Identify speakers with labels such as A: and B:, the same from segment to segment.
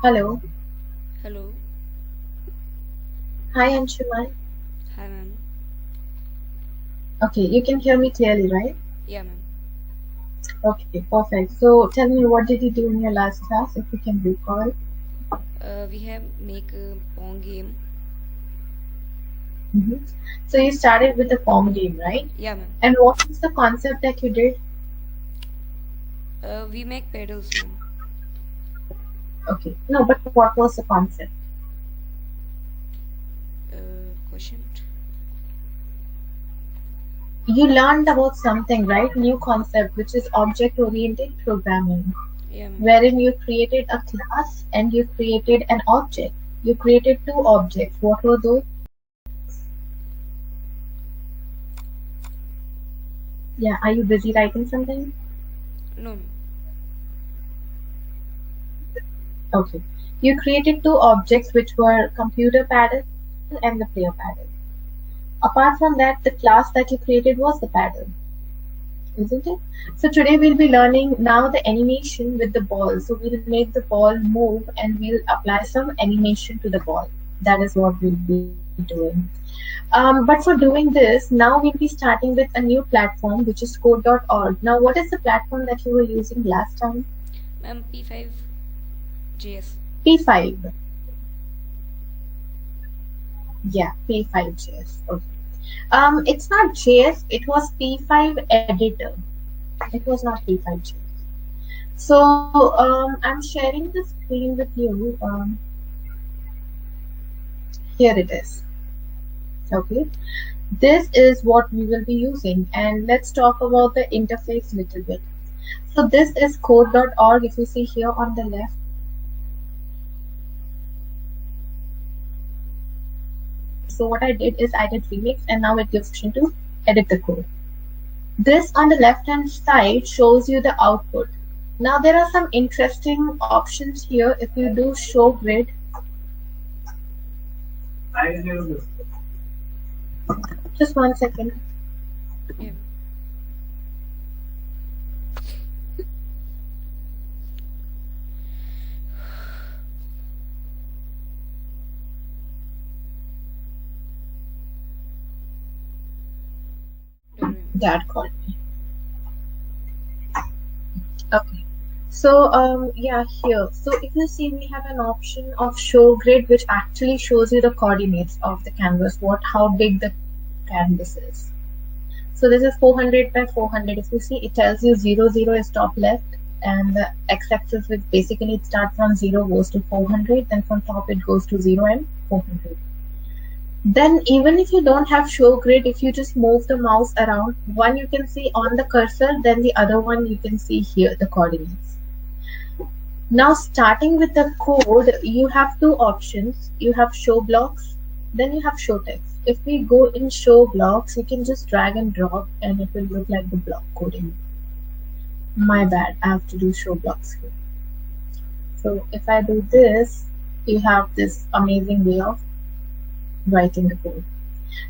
A: Hello.
B: Hello.
A: Hi, Anshuman.
B: Hi, ma'am.
A: Okay, you can hear me clearly, right?
B: Yeah, ma'am.
A: Okay, perfect. So tell me, what did you do in your last class, if you can recall?
B: We have make a Pong game.
A: hmm So you started with the form game, right?
B: Yeah, ma'am.
A: And what is the concept that you did?
B: We make pedals, ma'am.
A: Okay, no, but what was the concept?
B: Question.
A: You learned about something, right? New concept, which is object-oriented programming,
B: Yeah, ma'am.
A: wherein you created a class and you created an object. You created two objects. What were those? Yeah, are you busy writing something?
B: No, ma'am.
A: Okay. You created two objects which were computer paddle and the player paddle. Apart from that, the class that you created was the paddle, isn't it? So today we'll be learning now the animation with the ball. So we'll make the ball move and we'll apply some animation to the ball. That is what we'll be doing. But for doing this, now we'll be starting with a new platform which is code.org. Now, what is the platform that you were using last time?
B: Ma'am, P5 JS.
A: P5. Yeah, P5JS. Okay. It's not JS, it was P5 editor. It was not P5JS. So I'm sharing the screen with you. Here it is. Okay. This is what we will be using, and let's talk about the interface a little bit. So this is code.org. If you see here on the left, so what I did is I did remix, and now it gives option to edit the code. This on the left hand side shows you the output. Now there are some interesting options here. If you do show grid, just 1 second.
B: Yeah. Don't worry, ma'am.
A: Dad called me. Okay. So yeah, here. So if you see, we have an option of show grid, which actually shows you the coordinates of the canvas, how big the canvas is. So this is 400 by 400. If you see, it tells you 0, 0 is top left, and the x-axis, which basically it starts from 0, goes to 400, then from top it goes to 0 and 400. Then even if you don't have show grid, if you just move the mouse around, one you can see on the cursor, then the other one you can see here, the coordinates. Now starting with the code, you have two options. You have show blocks, then you have show text. If we go in show blocks, you can just drag and drop and it will look like the block coding. My bad, I have to do show blocks here. So if I do this, you have this amazing way of writing the code.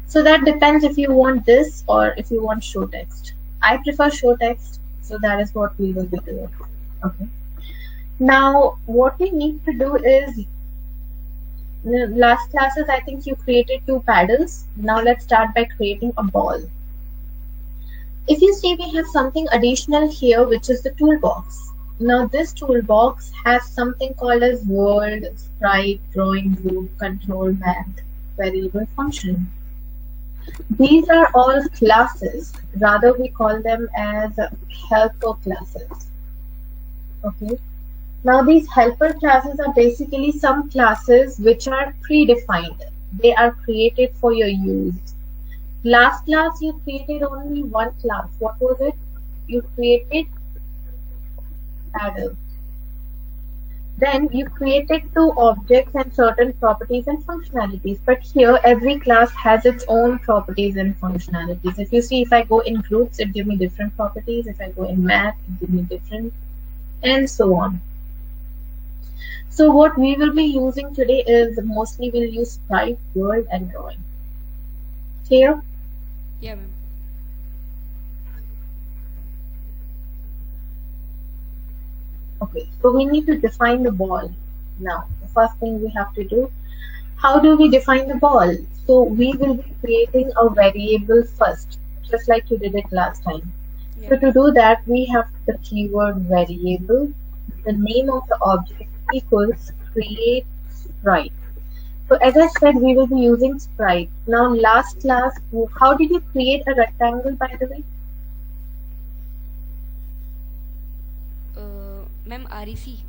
A: So that depends if you want this or if you want show text. I prefer show text, so that is what we will be doing. Okay. Now, what we need to do is, last classes, I think you created two paddles. Now let's start by creating a ball. If you see, we have something additional here, which is the toolbox. Now this toolbox has something called as world, sprite, drawing group, control, math, variable, function. These are all classes. Rather, we call them as helper classes. Okay. Now these helper classes are basically some classes which are predefined. They are created for your use. Last class you created only one class. What was it? You created paddle. Then you created two objects and certain properties and functionalities. But here every class has its own properties and functionalities. If you see, if I go in groups, it gives me different properties. If I go in math, it gives me different, and so on. So what we will be using today is mostly we'll use sprite, world, and drawing. Clear?
B: Yeah, ma'am.
A: Okay, so we need to define the ball. Now, the first thing we have to do, how do we define the ball? So we will be creating a variable first, just like you did it last time.
B: Yeah.
A: So to do that, we have the keyword variable. The name of the object equals create sprite. So as I said, we will be using sprite. Now last class, how did you create a rectangle, by the way?
B: Ma'am, REC.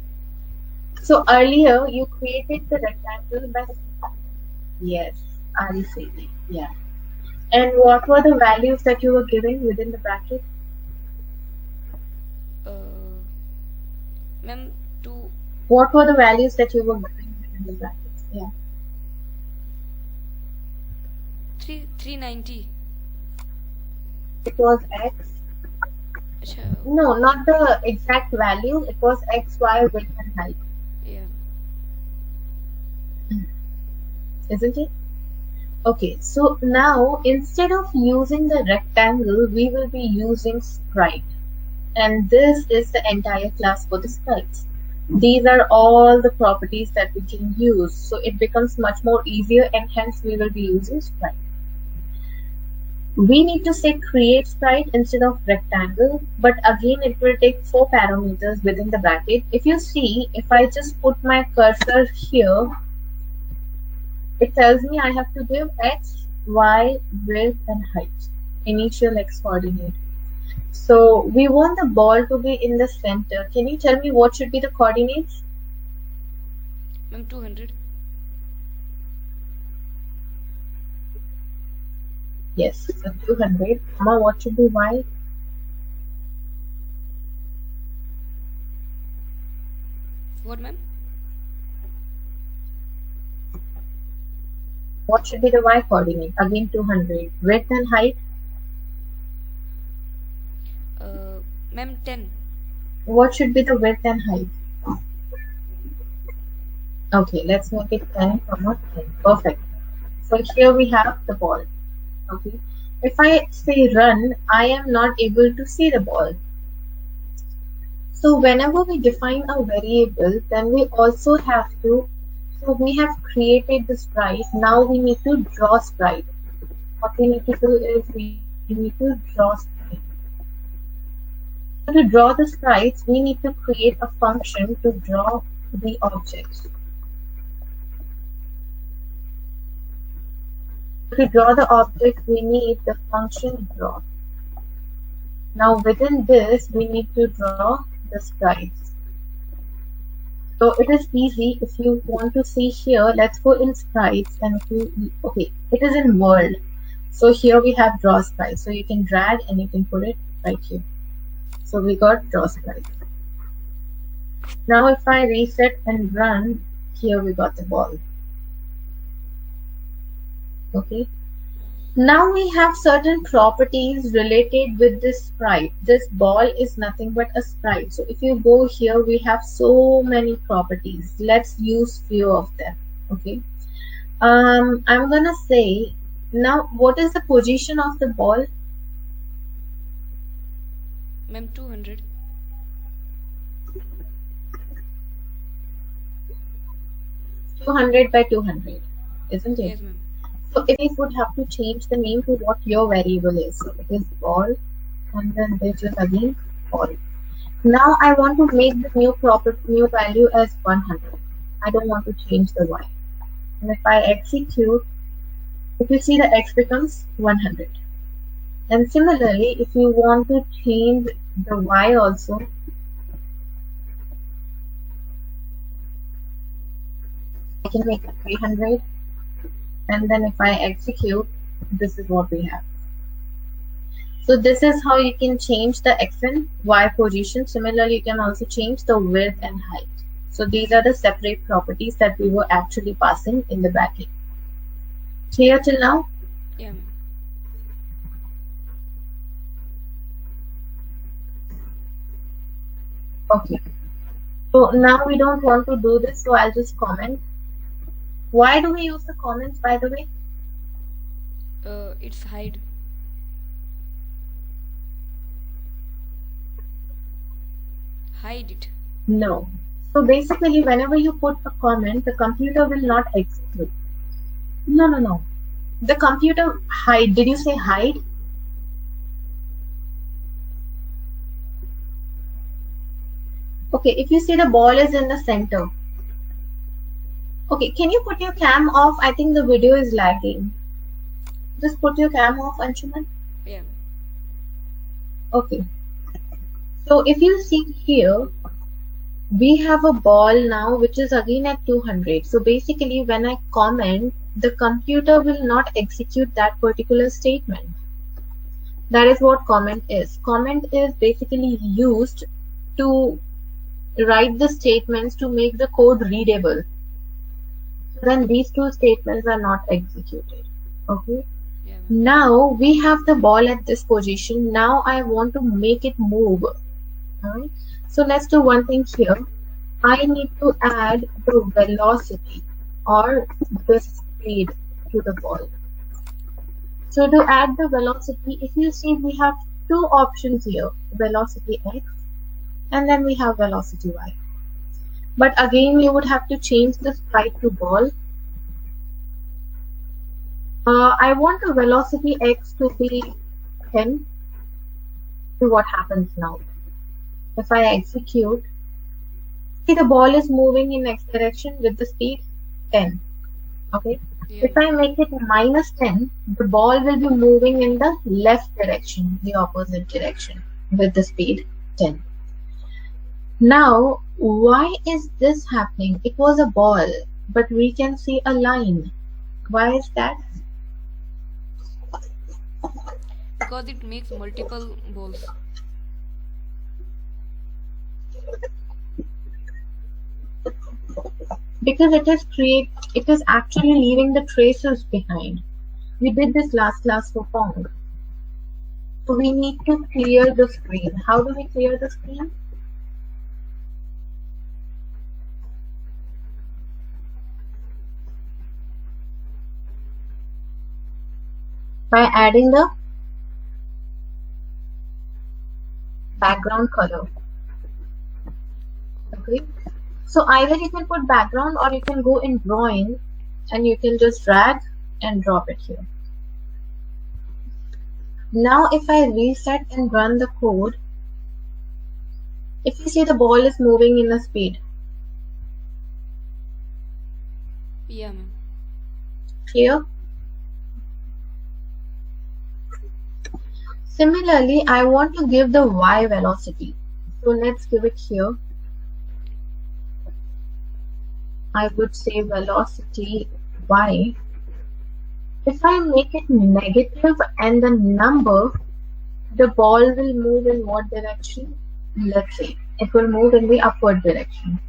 A: So earlier you created the rectangle by, yes, RECD, yeah. And what were the values that you were giving within the bracket?
B: Ma'am, 2.
A: What were the values that you were giving within the brackets? Yeah.
B: 390.
A: It was x.
B: Achha,
A: No, not the exact value. It was x, y, width, and height.
B: yeah.
A: Isn't it? Okay, so now instead of using the rectangle, we will be using sprite. And this is the entire class for the sprites. These are all the properties that we can use. So it becomes much more easier, and hence we will be using sprite. We need to say create sprite instead of rectangle, but again it will take 4 parameters within the bracket. If you see, if I just put my cursor here, it tells me I have to give x, y, width, and height, initial x coordinate. So we want the ball to be in the center. Can you tell me what should be the coordinates?
B: Ma'am, 200.
A: Yes, so 200. Amma, what should be y?
B: What, ma'am?
A: What should be the y coordinate? Again 200. Width and height?
B: Ma'am, 10.
A: What should be the width and height? Okay, let's make it 10, 10. Perfect. So here we have the ball. Okay. If I say run, I am not able to see the ball. So whenever we define a variable, then we also have to, so we have created the sprite. Now we need to draw sprite. What we need to do is we need to draw sprite. So to draw the sprites, we need to create a function to draw the objects. To draw the object, we need the function draw. Now within this, we need to draw the sprites. So it is easy. If you want to see here, let's go in sprites, and if you, okay, it is in world. So here we have draw sprite. So you can drag and you can put it right here. So we got draw sprite. Now if I reset and run, here we got the ball. Okay. Now we have certain properties related with this sprite. This ball is nothing but a sprite. So if you go here, we have so many properties. Let's use few of them. Okay. I'm gonna say, now what is the position of the ball?
B: Ma'am, 200.
A: 200 by 200, isn't it?
B: Yes, ma'am.
A: So it would have to change the name to what your variable is. So it is ball, and then this is again ball. Now I want to make the new value as 100. I don't want to change the y. And if I execute, if you see, the x becomes 100. And similarly, if you want to change the y also, I can make it 300. And then if I execute, this is what we have. So this is how you can change the x and y position. Similarly, you can also change the width and height. So these are the separate properties that we were actually passing in the bracket. Clear till now?
B: Yeah, ma'am.
A: Okay. So now we don't want to do this, so I'll just comment. Why do we use the comments, by the way?
B: It's hide. Hide it.
A: No. So basically, whenever you put a comment, the computer will not execute. No. The computer hide. Did you say hide? Okay, if you see the ball is in the center. Okay, can you put your cam off? I think the video is lagging. Just put your cam off, Anshuman.
B: Yeah.
A: Okay. So if you see here, we have a ball now which is again at 200. So basically when I comment, the computer will not execute that particular statement. That is what comment is. Comment is basically used to write the statements to make the code readable. Then these two statements are not executed. Okay.
B: Yeah.
A: Now we have the ball at this position. Now I want to make it move. Alright. So let's do one thing here. I need to add the velocity or the speed to the ball. So to add the velocity, if you see, we have two options here, velocity x and then we have velocity y. But again, you would have to change the sprite to ball. I want the velocity x to be 10. So what happens now? If I execute, see the ball is moving in x direction with the speed 10. Okay.
B: Yeah.
A: If I make it minus 10, the ball will be moving in the left direction, the opposite direction with the speed 10. Now, why is this happening? It was a ball, but we can see a line. Why is that?
B: Because it makes multiple balls.
A: Because it is actually leaving the traces behind. We did this last class for Pong. So we need to clear the screen. How do we clear the screen? By adding the background color. Okay. So either you can put background or you can go in drawing and you can just drag and drop it here. Now if I reset and run the code, if you see the ball is moving in a speed.
B: Yeah, ma'am.
A: Clear? Similarly, I want to give the y velocity. So let's give it here. I would say velocity y. If I make it negative and the number, the ball will move in what direction? Let's say it will move in the upward direction.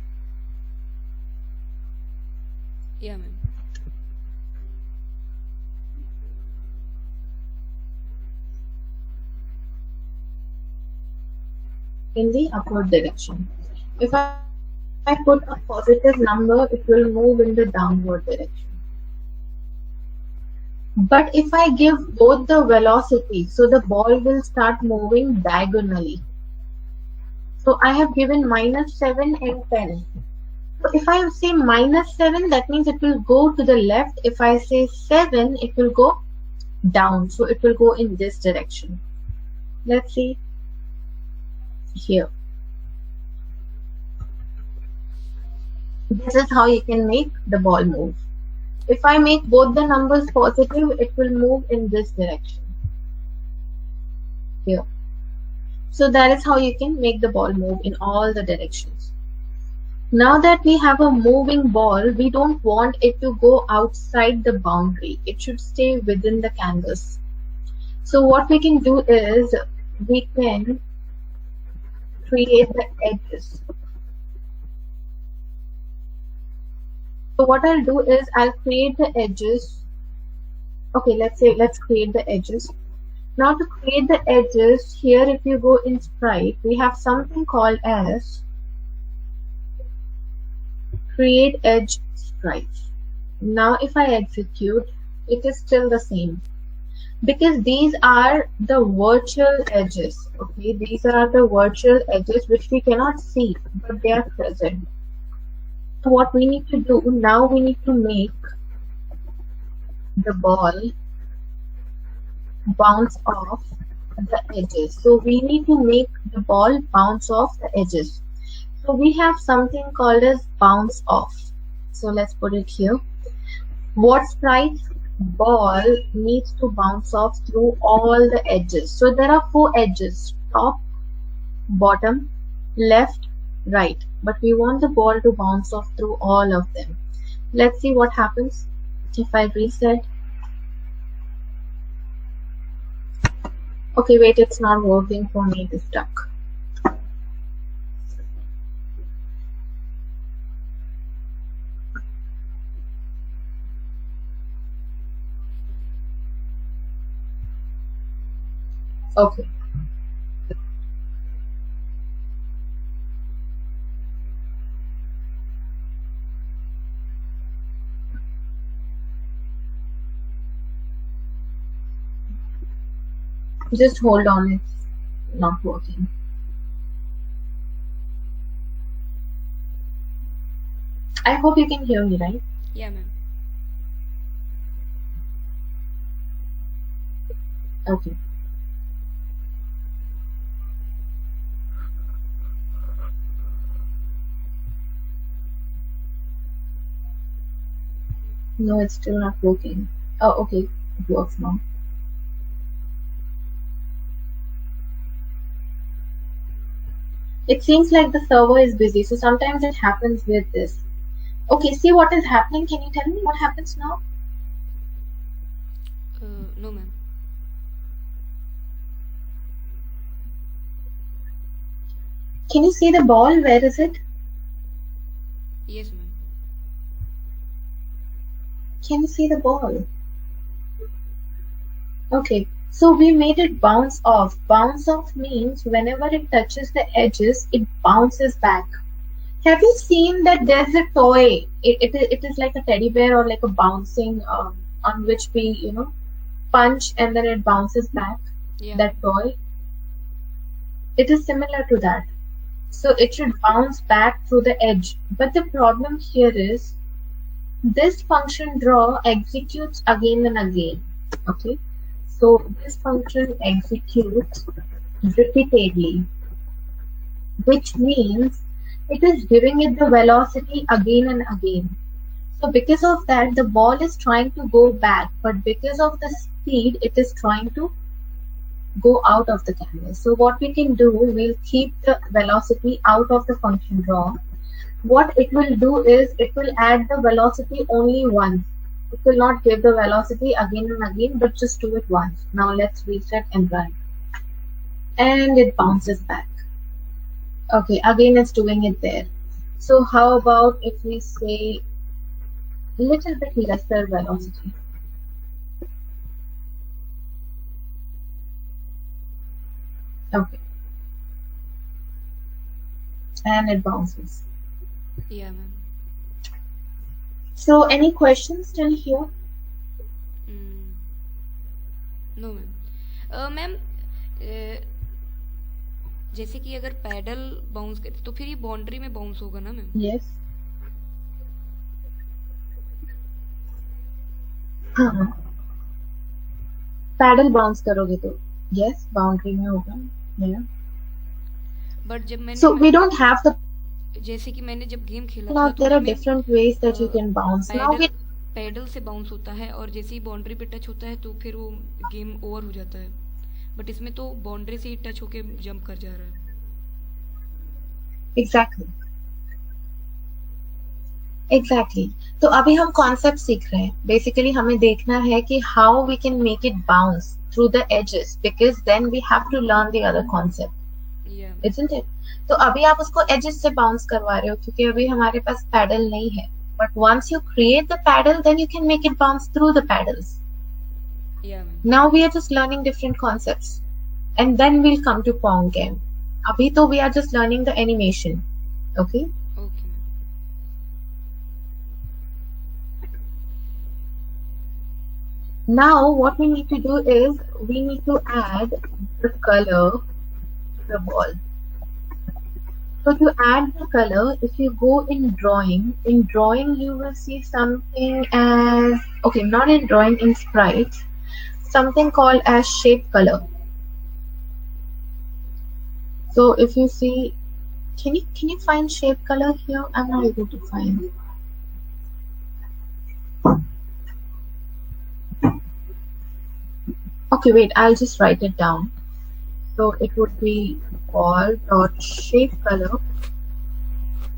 B: Yeah, ma'am.
A: In the upward direction. If I put a positive number, it will move in the downward direction. But if I give both the velocity, so the ball will start moving diagonally. So I have given -7 and 10. So if I say -7, that means it will go to the left. If I say 7, it will go down. So it will go in this direction. Let's see here. This is how you can make the ball move. If I make both the numbers positive, it will move in this direction. Here. So that is how you can make the ball move in all the directions. Now that we have a moving ball, we don't want it to go outside the boundary. It should stay within the canvas. So what we can do is we can create the edges. So what I'll do is I'll create the edges. Okay, let's create the edges. Now to create the edges, here if you go in sprite, we have something called as create edge sprite. Now if I execute, it is still the same. Because these are the virtual edges. Okay, these are the virtual edges which we cannot see, but they are present. So what we need to do now, we need to make the ball bounce off the edges. So we need to make the ball bounce off the edges. So we have something called as bounce off. So let's put it here. What's right? Ball needs to bounce off through all the edges. So there are 4 edges: top, bottom, left, right. But we want the ball to bounce off through all of them. Let's see what happens if I reset. Okay, wait, it's not working for me. It is stuck. Okay. Just hold on, it's not working. I hope you can hear me, right?
B: Yeah, ma'am.
A: Okay. No, it's still not working. Oh, okay. It works now. It seems like the server is busy, so sometimes it happens with this. Okay, see what is happening. Can you tell me what happens now?
B: No, ma'am.
A: Can you see the ball? Where is it?
B: Yes, ma'am.
A: Can you see the ball? Okay, so we made it bounce off. Bounce off means whenever it touches the edges, it bounces back. Have you seen that there's a toy? It is like a teddy bear or like a bouncing on which we, punch and then it bounces back.
B: Yeah.
A: That toy. It is similar to that. So it should bounce back through the edge. But the problem here is this function draw executes again and again. Okay. So this function executes repeatedly, which means it is giving it the velocity again and again. So because of that, the ball is trying to go back, but because of the speed, it is trying to go out of the canvas. So what we can do, we'll keep the velocity out of the function draw. What it will do is it will add the velocity only once. It will not give the velocity again and again, but just do it once. Now let's reset and run. And it bounces back. Okay, again it's doing it there. So how about if we say little bit lesser velocity? Okay. And it bounces.
B: Yeah, ma'am.
A: So any questions till here?
B: No ma'am ma'am जैसे कि अगर pedal bounce करे तो फिर ये boundary में bounce होगा ना मैम?
A: यस। हाँ, पैडल बाउंस करोगे तो यस बाउंड्री में होगा। या
B: बट जब मैंने
A: so we don't have the
B: जैसे कि मैंने जब गेम खेला
A: नाउ
B: था तो
A: there are different ways that you can bounce. Now we
B: paddle से बाउंस होता है और जैसे ही बाउंड्री पे टच होता है तो फिर वो गेम ओवर हो जाता है, बट इसमें तो बाउंड्री से ही टच होके जंप कर जा रहा है।
A: एग्जैक्टली तो अभी हम कॉन्सेप्ट सीख रहे हैं। बेसिकली हमें देखना है कि how we can make it bounce through the edges, because then we have to learn the other concept, isn't it? तो अभी आप उसको एजेस से बाउंस करवा रहे हो क्योंकि अभी हमारे पास पैडल नहीं है, but once you create the paddle, then you can make it bounce through the paddles. Now we are just learning different concepts, and then we'll come to Pong game. Abhi to we are just learning the animation. Okay?
B: Okay.
A: Now what we need to do is we need to add the color to the ball. So to add the color, if you go in drawing you will see something as, okay, not in drawing, in sprites, something called as shape color. So if you see, can you find shape color here? I'm not able to find it. Okay, wait, I'll just write it down. So it would be ball dot shape color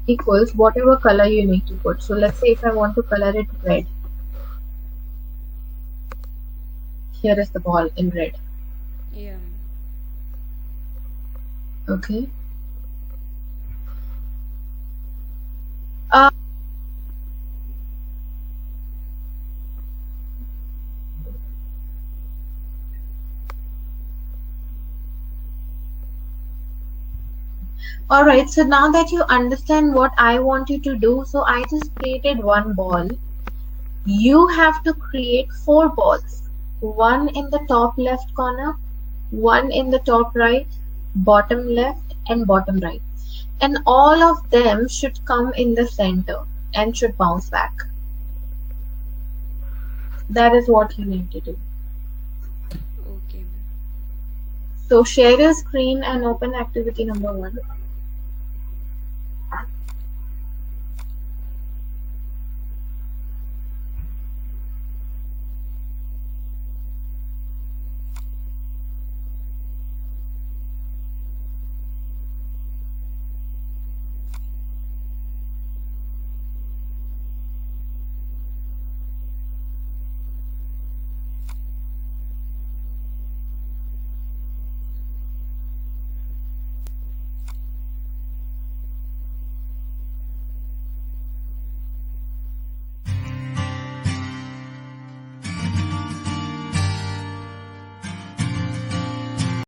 A: equals whatever color you need to put. So let's say if I want to color it red, here is the ball in red.
B: Yeah.
A: Okay. Alright, so now that you understand what I want you to do, so I just created one ball. You have to create 4 balls. One in the top left corner, one in the top right, bottom left, and bottom right. And all of them should come in the center and should bounce back. That is what you need to do.
B: Okay.
A: So share your screen and open activity number 1.